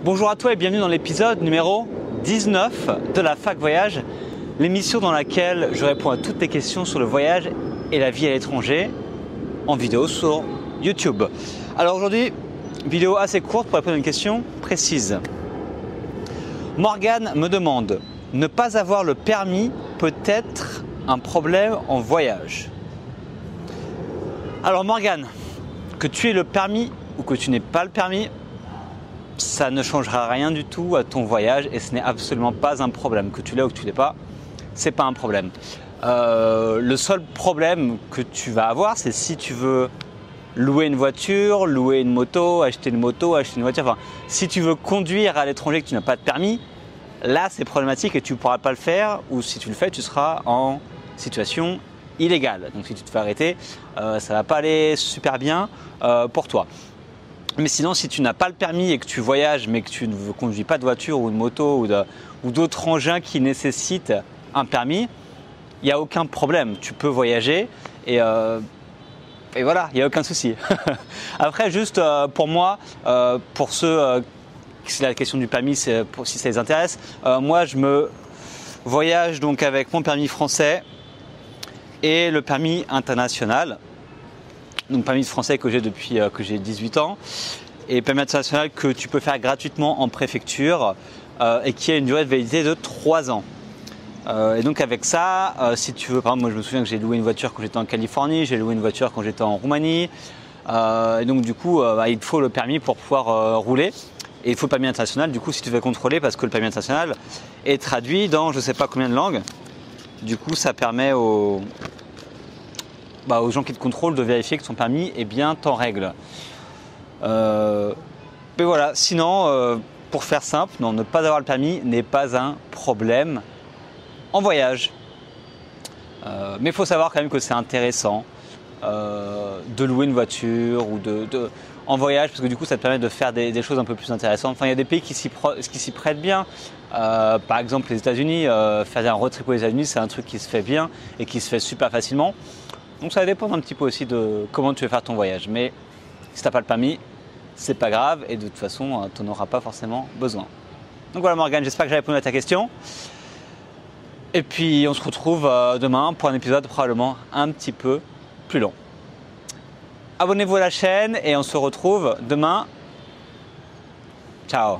Bonjour à toi et bienvenue dans l'épisode numéro 19 de la Fac Voyage, l'émission dans laquelle je réponds à toutes tes questions sur le voyage et la vie à l'étranger en vidéo sur YouTube. Alors aujourd'hui, vidéo assez courte pour répondre à une question précise. Morgane me demande, ne pas avoir le permis peut être un problème en voyage? Alors Morgane, que tu aies le permis ou que tu n'aies pas le permis, ça ne changera rien du tout à ton voyage et ce n'est absolument pas un problème. Que tu l'aies ou que tu ne l'aies pas, c'est pas un problème. Le seul problème que tu vas avoir, c'est si tu veux louer une voiture, louer une moto, acheter une voiture. Enfin, si tu veux conduire à l'étranger et que tu n'as pas de permis, là c'est problématique et tu ne pourras pas le faire, ou si tu le fais, tu seras en situation illégale. Donc si tu te fais arrêter, ça ne va pas aller super bien pour toi. Mais sinon, si tu n'as pas le permis et que tu voyages mais que tu ne conduis pas de voiture ou de moto ou d'autres engins qui nécessitent un permis, il n'y a aucun problème. Tu peux voyager et voilà, il n'y a aucun souci. Après, juste pour moi, pour ceux c'est la question du permis, si ça les intéresse, moi je me voyage donc avec mon permis français et le permis international. Donc permis français que j'ai depuis que j'ai 18 ans et permis international que tu peux faire gratuitement en préfecture et qui a une durée de validité de 3 ans. Et donc avec ça, si tu veux, par exemple, moi je me souviens que j'ai loué une voiture quand j'étais en Californie, j'ai loué une voiture quand j'étais en Roumanie et donc du coup il te faut le permis pour pouvoir rouler et il faut le permis international du coup si tu veux contrôler parce que le permis international est traduit dans je sais pas combien de langues. Du coup ça permet aux gens qui te contrôlent de vérifier que ton permis est bien en règle. Mais voilà, sinon, pour faire simple, non, ne pas avoir le permis n'est pas un problème en voyage. Mais il faut savoir quand même que c'est intéressant de louer une voiture ou en voyage parce que du coup ça te permet de faire des choses un peu plus intéressantes. Enfin, il y a des pays qui s'y prêtent bien. Par exemple les États-Unis, faire un road trip aux États-Unis c'est un truc qui se fait bien et qui se fait super facilement. Donc ça va dépendre un petit peu aussi de comment tu veux faire ton voyage. Mais si tu n'as pas le permis, c'est pas grave et de toute façon, tu n'en auras pas forcément besoin. Donc voilà Morgane, j'espère que j'ai répondu à ta question. Et puis on se retrouve demain pour un épisode probablement un petit peu plus long. Abonnez-vous à la chaîne et on se retrouve demain. Ciao.